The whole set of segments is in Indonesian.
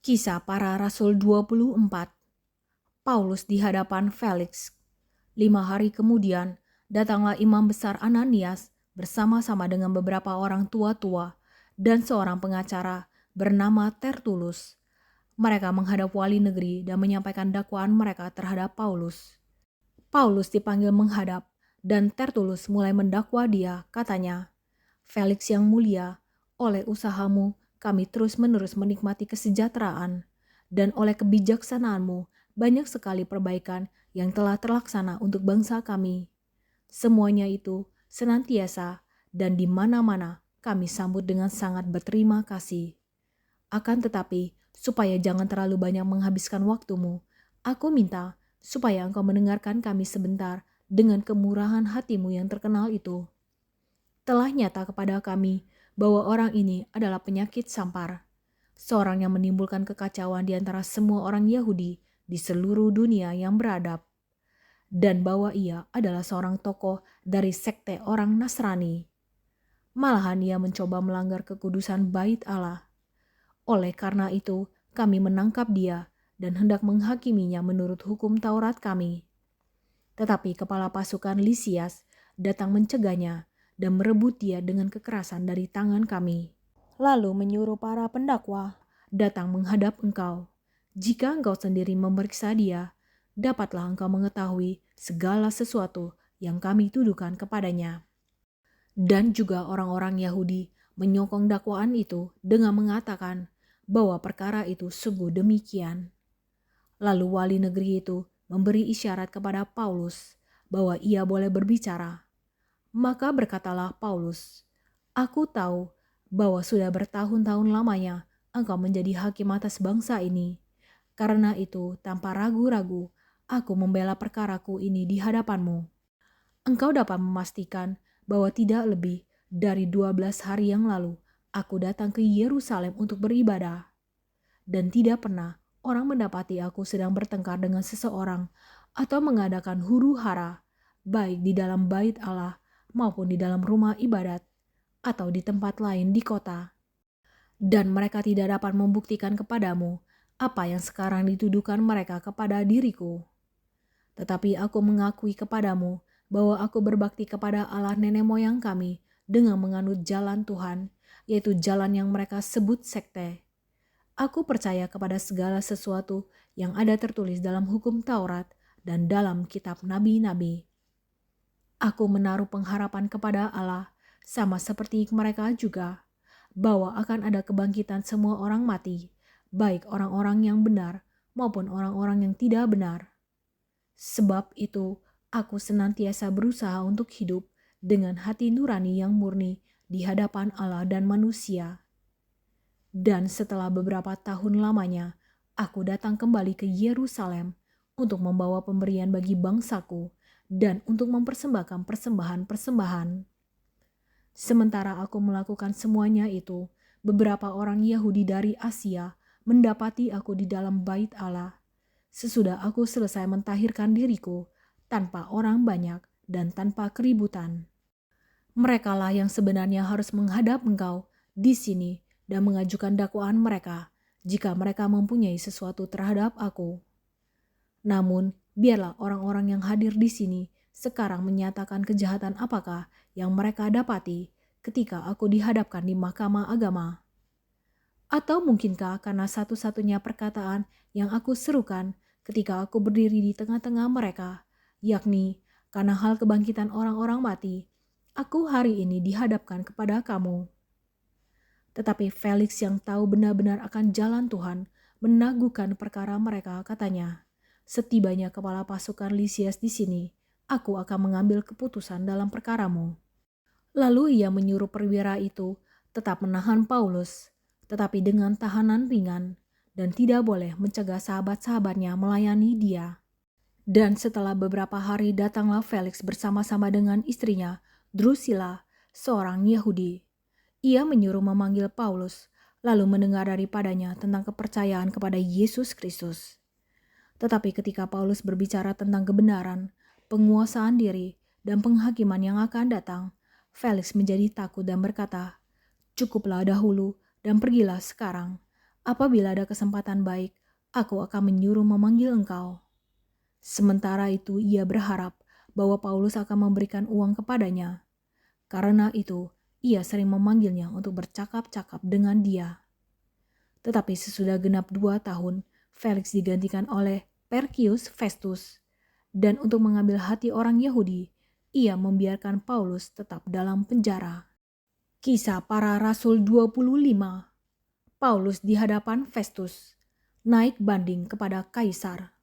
Kisah para Rasul 24. Paulus di hadapan Felix. 5 hari kemudian, datanglah imam besar Ananias bersama-sama dengan beberapa orang tua-tua dan seorang pengacara bernama Tertulus. Mereka menghadap wali negeri dan menyampaikan dakwaan mereka terhadap Paulus. Paulus dipanggil menghadap dan Tertulus mulai mendakwa dia, katanya, "Felix yang mulia, oleh usahamu kami terus-menerus menikmati kesejahteraan, dan oleh kebijaksanaanmu banyak sekali perbaikan yang telah terlaksana untuk bangsa kami. Semuanya itu senantiasa dan di mana-mana kami sambut dengan sangat berterima kasih. Akan tetapi, supaya jangan terlalu banyak menghabiskan waktumu, aku minta supaya engkau mendengarkan kami sebentar dengan kemurahan hatimu yang terkenal itu. Telah nyata kepada kami bahwa orang ini adalah penyakit sampar, seorang yang menimbulkan kekacauan di antara semua orang Yahudi di seluruh dunia yang beradab, dan bahwa ia adalah seorang tokoh dari sekte orang Nasrani. Malahan ia mencoba melanggar kekudusan bait Allah. Oleh karena itu, kami menangkap dia dan hendak menghakiminya menurut hukum Taurat kami. Tetapi kepala pasukan Lisias datang mencegahnya dan merebut dia dengan kekerasan dari tangan kami. Lalu menyuruh para pendakwa datang menghadap engkau. Jika engkau sendiri memeriksa dia, dapatlah engkau mengetahui segala sesuatu yang kami tuduhkan kepadanya." Dan juga orang-orang Yahudi menyokong dakwaan itu dengan mengatakan bahwa perkara itu sungguh demikian. Lalu wali negeri itu memberi isyarat kepada Paulus bahwa ia boleh berbicara. Maka berkatalah Paulus, "Aku tahu bahwa sudah bertahun-tahun lamanya engkau menjadi hakim atas bangsa ini. Karena itu tanpa ragu-ragu aku membela perkaraku ini di hadapanmu. Engkau dapat memastikan bahwa tidak lebih dari 12 hari yang lalu aku datang ke Yerusalem untuk beribadah. Dan tidak pernah orang mendapati aku sedang bertengkar dengan seseorang atau mengadakan huru-hara, baik di dalam bait Allah maupun di dalam rumah ibadat atau di tempat lain di kota. Dan mereka tidak dapat membuktikan kepadamu apa yang sekarang dituduhkan mereka kepada diriku. Tetapi aku mengakui kepadamu bahwa aku berbakti kepada Allah nenek moyang kami dengan menganut jalan Tuhan, yaitu jalan yang mereka sebut sekte. Aku percaya kepada segala sesuatu yang ada tertulis dalam hukum Taurat dan dalam kitab nabi-nabi. Aku menaruh pengharapan kepada Allah, sama seperti mereka juga, bahwa akan ada kebangkitan semua orang mati, baik orang-orang yang benar maupun orang-orang yang tidak benar. Sebab itu, aku senantiasa berusaha untuk hidup dengan hati nurani yang murni di hadapan Allah dan manusia. Dan setelah beberapa tahun lamanya, aku datang kembali ke Yerusalem untuk membawa pemberian bagi bangsaku dan untuk mempersembahkan persembahan-persembahan. Sementara aku melakukan semuanya itu, beberapa orang Yahudi dari Asia mendapati aku di dalam bait Allah. Sesudah aku selesai mentahirkan diriku tanpa orang banyak dan tanpa keributan. Merekalah yang sebenarnya harus menghadap engkau di sini dan mengajukan dakwaan mereka jika mereka mempunyai sesuatu terhadap aku. Namun, biarlah orang-orang yang hadir di sini sekarang menyatakan kejahatan apakah yang mereka dapati ketika aku dihadapkan di mahkamah agama. Atau mungkinkah karena satu-satunya perkataan yang aku serukan ketika aku berdiri di tengah-tengah mereka, yakni karena hal kebangkitan orang-orang mati, aku hari ini dihadapkan kepada kamu. Tetapi Felix yang tahu benar-benar akan jalan Tuhan menaguhkan perkara mereka, katanya, "Setibanya kepala pasukan Lisias di sini, aku akan mengambil keputusan dalam perkaramu." Lalu ia menyuruh perwira itu tetap menahan Paulus, tetapi dengan tahanan ringan, dan tidak boleh mencegah sahabat-sahabatnya melayani dia. Dan setelah beberapa hari datanglah Felix bersama-sama dengan istrinya, Drusilla, seorang Yahudi. Ia menyuruh memanggil Paulus, lalu mendengar daripadanya tentang kepercayaan kepada Yesus Kristus. Tetapi ketika Paulus berbicara tentang kebenaran, penguasaan diri, dan penghakiman yang akan datang, Felix menjadi takut dan berkata, Cukuplah dahulu dan pergilah sekarang. Apabila ada kesempatan baik, aku akan menyuruh memanggil engkau." Sementara itu ia berharap bahwa Paulus akan memberikan uang kepadanya. Karena itu, ia sering memanggilnya untuk bercakap-cakap dengan dia. Tetapi sesudah genap 2 tahun, Felix digantikan oleh Perkius Festus. Dan untuk mengambil hati orang Yahudi, ia membiarkan Paulus tetap dalam penjara. Kisah para Rasul 25. Paulus di hadapan Festus. Naik banding kepada Kaisar.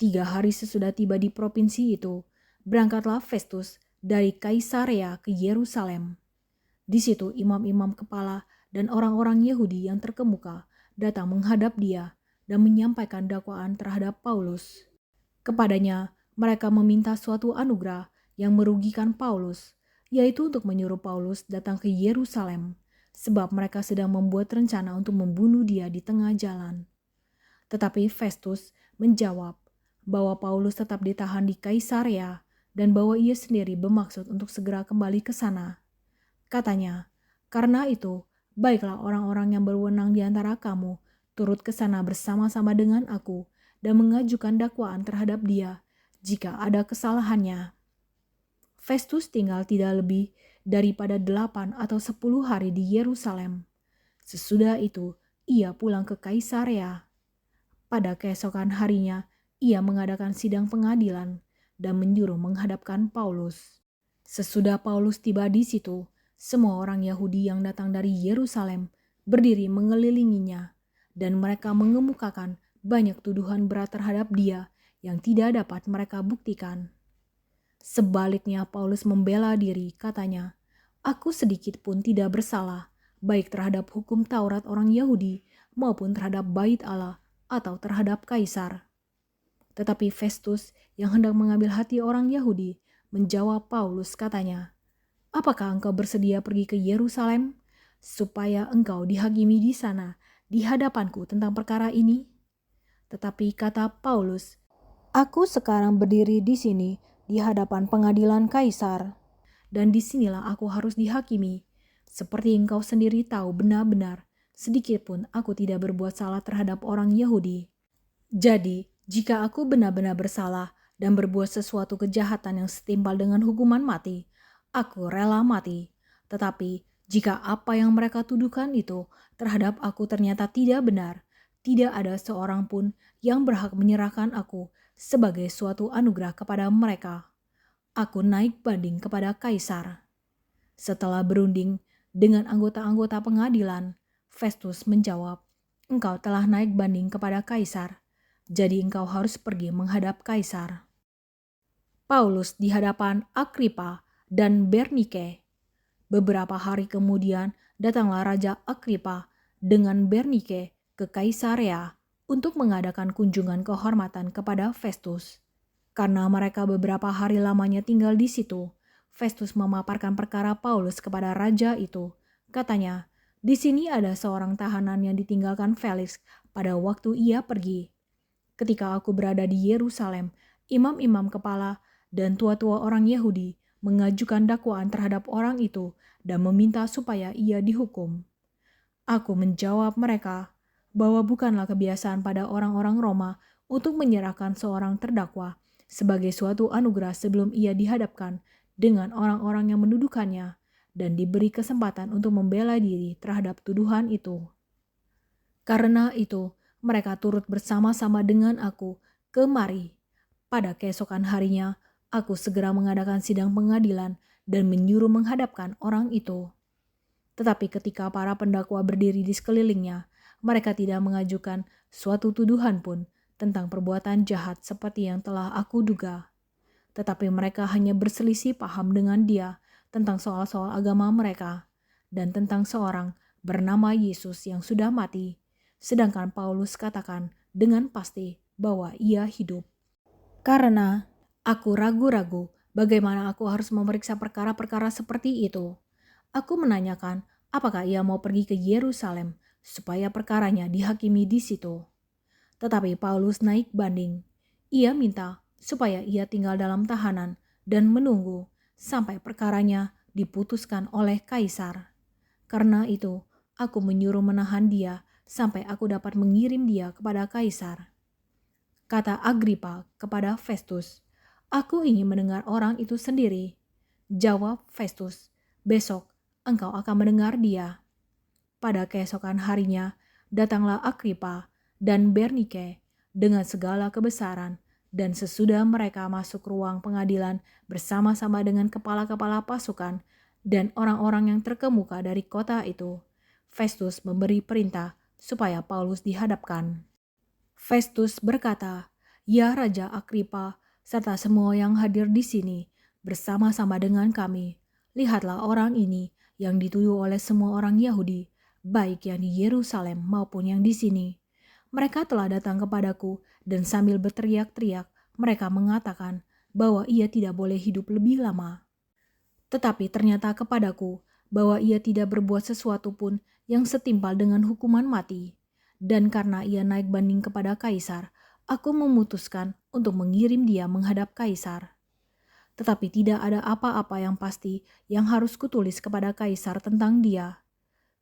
3 hari sesudah tiba di provinsi itu, berangkatlah Festus dari Kaisarea ke Yerusalem. Di situ imam-imam kepala dan orang-orang Yahudi yang terkemuka datang menghadap dia dan menyampaikan dakwaan terhadap Paulus. Kepadanya mereka meminta suatu anugerah yang merugikan Paulus, yaitu untuk menyuruh Paulus datang ke Yerusalem, sebab mereka sedang membuat rencana untuk membunuh dia di tengah jalan. Tetapi Festus menjawab bahwa Paulus tetap ditahan di Kaisarea dan bahwa ia sendiri bermaksud untuk segera kembali ke sana. Katanya, "Karena itu, baiklah orang-orang yang berwenang di antara kamu turut ke sana bersama-sama dengan aku dan mengajukan dakwaan terhadap dia jika ada kesalahannya." Festus tinggal tidak lebih daripada 8 atau 10 hari di Yerusalem. Sesudah itu, ia pulang ke Kaisarea. Pada keesokan harinya, ia mengadakan sidang pengadilan dan menyuruh menghadapkan Paulus. Sesudah Paulus tiba di situ, semua orang Yahudi yang datang dari Yerusalem berdiri mengelilinginya, dan mereka mengemukakan banyak tuduhan berat terhadap dia yang tidak dapat mereka buktikan. Sebaliknya Paulus membela diri, katanya, "Aku sedikit pun tidak bersalah, baik terhadap hukum Taurat orang Yahudi maupun terhadap bait Allah atau terhadap Kaisar." Tetapi Festus yang hendak mengambil hati orang Yahudi menjawab Paulus, katanya, "Apakah engkau bersedia pergi ke Yerusalem supaya engkau dihakimi di sana di hadapanku tentang perkara ini?" Tetapi kata Paulus, "Aku sekarang berdiri di sini di hadapan pengadilan Kaisar, dan disinilah aku harus dihakimi. Seperti engkau sendiri tahu benar-benar, sedikit pun aku tidak berbuat salah terhadap orang Yahudi. Jadi, jika aku benar-benar bersalah dan berbuat sesuatu kejahatan yang setimpal dengan hukuman mati, aku rela mati. Tetapi, jika apa yang mereka tuduhkan itu terhadap aku ternyata tidak benar, tidak ada seorang pun yang berhak menyerahkan aku sebagai suatu anugerah kepada mereka. Aku naik banding kepada Kaisar." Setelah berunding dengan anggota-anggota pengadilan, Festus menjawab, "Engkau telah naik banding kepada Kaisar, jadi engkau harus pergi menghadap Kaisar." Paulus di hadapan Agripa dan Bernike. Beberapa hari kemudian datanglah Raja Agripa dengan Bernike ke Kaisarea untuk mengadakan kunjungan kehormatan kepada Festus. Karena mereka beberapa hari lamanya tinggal di situ, Festus memaparkan perkara Paulus kepada raja itu. Katanya, "Di sini ada seorang tahanan yang ditinggalkan Felix pada waktu ia pergi. Ketika aku berada di Yerusalem, imam-imam kepala dan tua-tua orang Yahudi mengajukan dakwaan terhadap orang itu dan meminta supaya ia dihukum. Aku menjawab mereka bahwa bukanlah kebiasaan pada orang-orang Roma untuk menyerahkan seorang terdakwa sebagai suatu anugerah sebelum ia dihadapkan dengan orang-orang yang mendudukannya dan diberi kesempatan untuk membela diri terhadap tuduhan itu. Karena itu, mereka turut bersama-sama dengan aku kemari. Pada keesokan harinya, aku segera mengadakan sidang pengadilan dan menyuruh menghadapkan orang itu. Tetapi ketika para pendakwa berdiri di sekelilingnya, mereka tidak mengajukan suatu tuduhan pun tentang perbuatan jahat seperti yang telah aku duga. Tetapi mereka hanya berselisih paham dengan dia tentang soal-soal agama mereka dan tentang seorang bernama Yesus yang sudah mati, sedangkan Paulus katakan dengan pasti bahwa ia hidup. Karena aku ragu-ragu bagaimana aku harus memeriksa perkara-perkara seperti itu, aku menanyakan apakah ia mau pergi ke Yerusalem supaya perkaranya dihakimi di situ. Tetapi Paulus naik banding. Ia minta supaya ia tinggal dalam tahanan dan menunggu sampai perkaranya diputuskan oleh Kaisar. Karena itu, aku menyuruh menahan dia sampai aku dapat mengirim dia kepada Kaisar. Kata Agripa kepada Festus, "Aku ingin mendengar orang itu sendiri." Jawab Festus, "Besok engkau akan mendengar dia." Pada keesokan harinya, datanglah Agripa dan Bernike dengan segala kebesaran, dan sesudah mereka masuk ruang pengadilan bersama-sama dengan kepala-kepala pasukan dan orang-orang yang terkemuka dari kota itu, Festus memberi perintah supaya Paulus dihadapkan. Festus berkata, "Ya Raja Agripa, serta semua yang hadir di sini, bersama-sama dengan kami, lihatlah orang ini yang dituduh oleh semua orang Yahudi, baik yang di Yerusalem maupun yang di sini. Mereka telah datang kepadaku dan sambil berteriak-teriak, mereka mengatakan bahwa ia tidak boleh hidup lebih lama. Tetapi ternyata kepadaku bahwa ia tidak berbuat sesuatu pun yang setimpal dengan hukuman mati. Dan karena ia naik banding kepada Kaisar, aku memutuskan untuk mengirim dia menghadap Kaisar. Tetapi tidak ada apa-apa yang pasti yang harus kutulis kepada Kaisar tentang dia.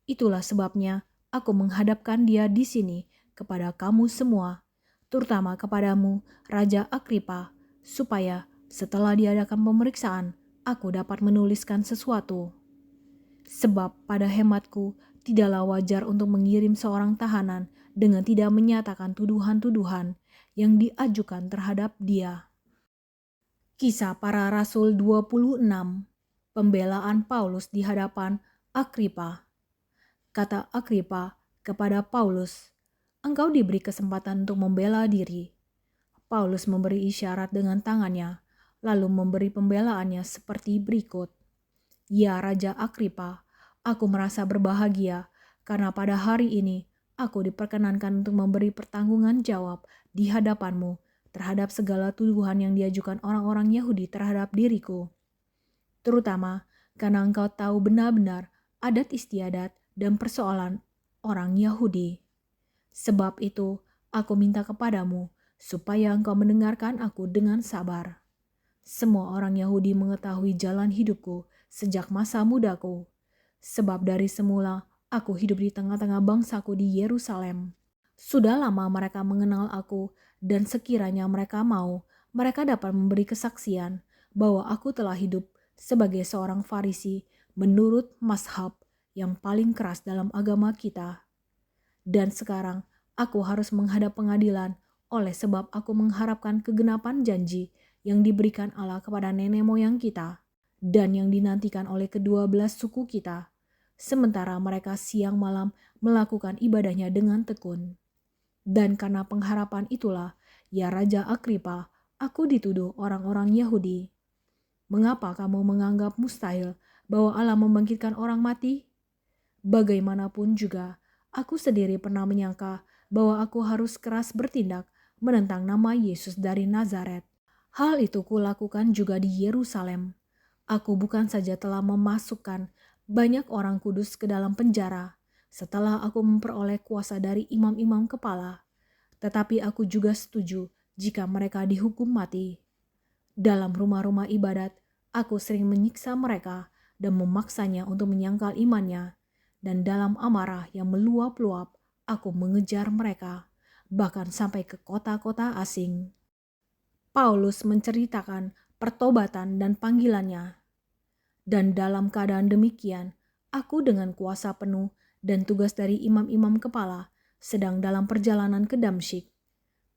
Itulah sebabnya aku menghadapkan dia di sini kepada kamu semua, terutama kepadamu, Raja Agripa, supaya setelah diadakan pemeriksaan, aku dapat menuliskan sesuatu. Sebab pada hematku, tidaklah wajar untuk mengirim seorang tahanan dengan tidak menyatakan tuduhan-tuduhan yang diajukan terhadap dia. Kisah Para Rasul 26, Pembelaan Paulus di hadapan Agripa. Kata Agripa kepada Paulus, "Engkau diberi kesempatan untuk membela diri." Paulus memberi isyarat dengan tangannya, lalu memberi pembelaannya seperti berikut. "Ya Raja Agripa, aku merasa berbahagia karena pada hari ini aku diperkenankan untuk memberi pertanggungan jawab di hadapanmu terhadap segala tuduhan yang diajukan orang-orang Yahudi terhadap diriku. Terutama karena engkau tahu benar-benar adat istiadat dan persoalan orang Yahudi. Sebab itu, aku minta kepadamu supaya engkau mendengarkan aku dengan sabar. Semua orang Yahudi mengetahui jalan hidupku sejak masa mudaku. Sebab dari semula aku hidup di tengah-tengah bangsaku di Yerusalem. Sudah lama mereka mengenal aku, dan sekiranya mereka mau, mereka dapat memberi kesaksian bahwa aku telah hidup sebagai seorang Farisi menurut mazhab yang paling keras dalam agama kita. Dan sekarang aku harus menghadap pengadilan oleh sebab aku mengharapkan kegenapan janji yang diberikan Allah kepada nenek moyang kita dan yang dinantikan oleh kedua belas suku kita, sementara mereka siang malam melakukan ibadahnya dengan tekun. Dan karena pengharapan itulah, ya Raja Agripa, aku dituduh orang-orang Yahudi. Mengapa kamu menganggap mustahil bahwa Allah membangkitkan orang mati? Bagaimanapun juga, aku sendiri pernah menyangka bahwa aku harus keras bertindak menentang nama Yesus dari Nazaret. Hal itu kulakukan juga di Yerusalem. Aku bukan saja telah memasukkan banyak orang kudus ke dalam penjara setelah aku memperoleh kuasa dari imam-imam kepala, tetapi aku juga setuju jika mereka dihukum mati. Dalam rumah-rumah ibadat, aku sering menyiksa mereka dan memaksanya untuk menyangkal imannya, dan dalam amarah yang meluap-luap, aku mengejar mereka, bahkan sampai ke kota-kota asing. Paulus menceritakan pertobatan dan panggilannya. Dan dalam keadaan demikian, aku dengan kuasa penuh dan tugas dari imam-imam kepala sedang dalam perjalanan ke Damsyik.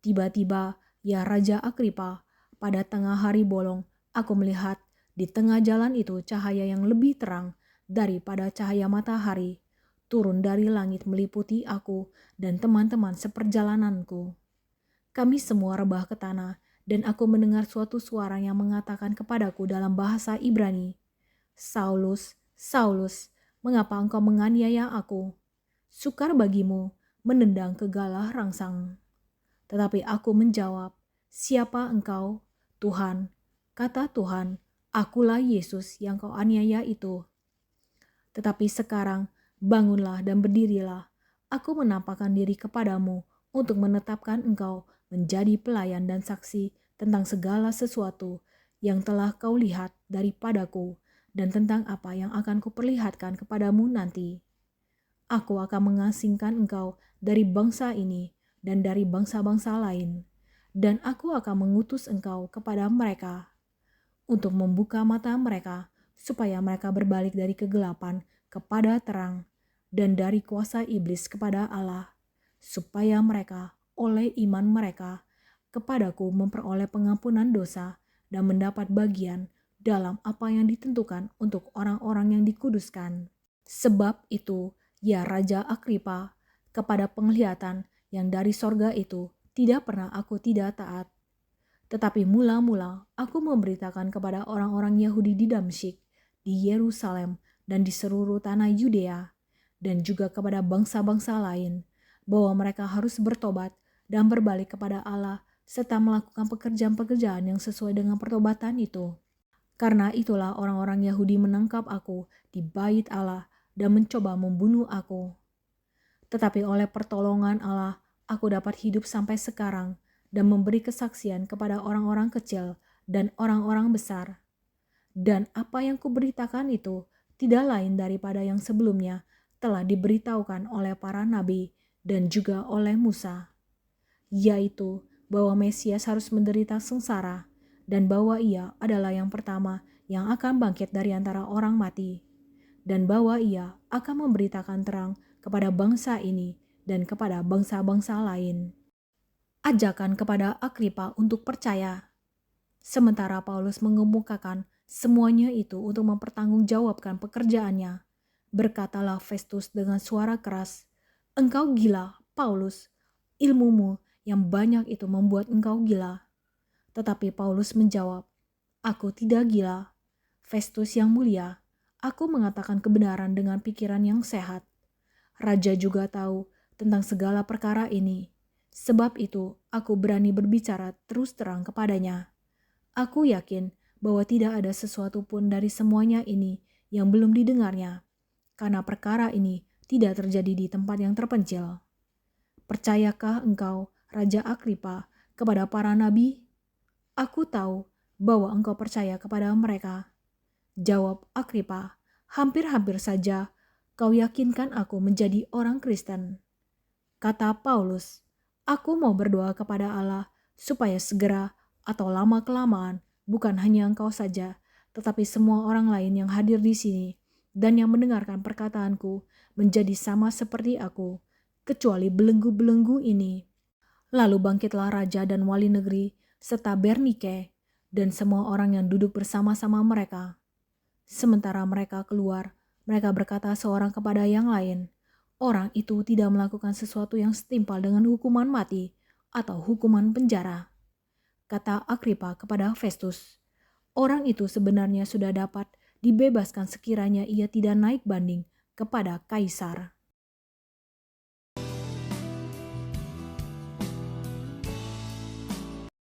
Tiba-tiba, ya Raja Agripa, pada tengah hari bolong, aku melihat di tengah jalan itu cahaya yang lebih terang daripada cahaya matahari, turun dari langit meliputi aku dan teman-teman seperjalananku. Kami semua rebah ke tanah, dan aku mendengar suatu suara yang mengatakan kepadaku dalam bahasa Ibrani, "Saulus, Saulus, mengapa engkau menganiaya aku? Sukar bagimu menendang ke galah rangsang." Tetapi aku menjawab, "Siapa engkau, Tuhan?" Kata Tuhan, "Akulah Yesus yang kau aniaya itu. Tetapi sekarang bangunlah dan berdirilah. Aku menampakkan diri kepadamu untuk menetapkan engkau menjadi pelayan dan saksi tentang segala sesuatu yang telah kau lihat daripadaku dan tentang apa yang akan kuperlihatkan kepadamu nanti." Aku akan mengasingkan engkau dari bangsa ini dan dari bangsa-bangsa lain, dan aku akan mengutus engkau kepada mereka untuk membuka mata mereka, supaya mereka berbalik dari kegelapan kepada terang, dan dari kuasa iblis kepada Allah, supaya mereka oleh iman mereka kepadaku memperoleh pengampunan dosa dan mendapat bagian dalam apa yang ditentukan untuk orang-orang yang dikuduskan. Sebab itu, ya Raja Agripa, kepada penglihatan yang dari sorga itu tidak pernah aku tidak taat. Tetapi mula-mula aku memberitakan kepada orang-orang Yahudi di Damsyik, di Yerusalem, dan di seluruh tanah Yudea, dan juga kepada bangsa-bangsa lain, bahwa mereka harus bertobat dan berbalik kepada Allah, serta melakukan pekerjaan-pekerjaan yang sesuai dengan pertobatan itu. Karena itulah orang-orang Yahudi menangkap aku di bait Allah dan mencoba membunuh aku. Tetapi oleh pertolongan Allah, aku dapat hidup sampai sekarang dan memberi kesaksian kepada orang-orang kecil dan orang-orang besar. Dan apa yang kuberitakan itu tidak lain daripada yang sebelumnya telah diberitahukan oleh para nabi dan juga oleh Musa, yaitu bahwa Mesias harus menderita sengsara dan bahwa ia adalah yang pertama yang akan bangkit dari antara orang mati, dan bahwa ia akan memberitakan terang kepada bangsa ini dan kepada bangsa-bangsa lain. Ajakan kepada Agripa untuk percaya. Sementara Paulus mengemukakan semuanya itu untuk mempertanggungjawabkan pekerjaannya, berkatalah Festus dengan suara keras, "Engkau gila, Paulus, ilmumu yang banyak itu membuat engkau gila." Tetapi Paulus menjawab, "Aku tidak gila, Festus yang mulia, aku mengatakan kebenaran dengan pikiran yang sehat. Raja juga tahu tentang segala perkara ini, sebab itu aku berani berbicara terus terang kepadanya. Aku yakin bahwa tidak ada sesuatu pun dari semuanya ini yang belum didengarnya, karena perkara ini tidak terjadi di tempat yang terpencil. Percayakah engkau, Raja Agripa, kepada para nabi? Aku tahu bahwa engkau percaya kepada mereka." Jawab Agripa, "Hampir-hampir saja kau yakinkan aku menjadi orang Kristen." Kata Paulus, "Aku mau berdoa kepada Allah supaya segera atau lama-kelamaan bukan hanya engkau saja, tetapi semua orang lain yang hadir di sini dan yang mendengarkan perkataanku menjadi sama seperti aku, kecuali belenggu-belenggu ini." Lalu bangkitlah raja dan wali negeri serta Bernike dan semua orang yang duduk bersama-sama mereka. Sementara mereka keluar, mereka berkata seorang kepada yang lain, "Orang itu tidak melakukan sesuatu yang setimpal dengan hukuman mati atau hukuman penjara." Kata Agripa kepada Festus, "Orang itu sebenarnya sudah dapat dibebaskan sekiranya ia tidak naik banding kepada Kaisar."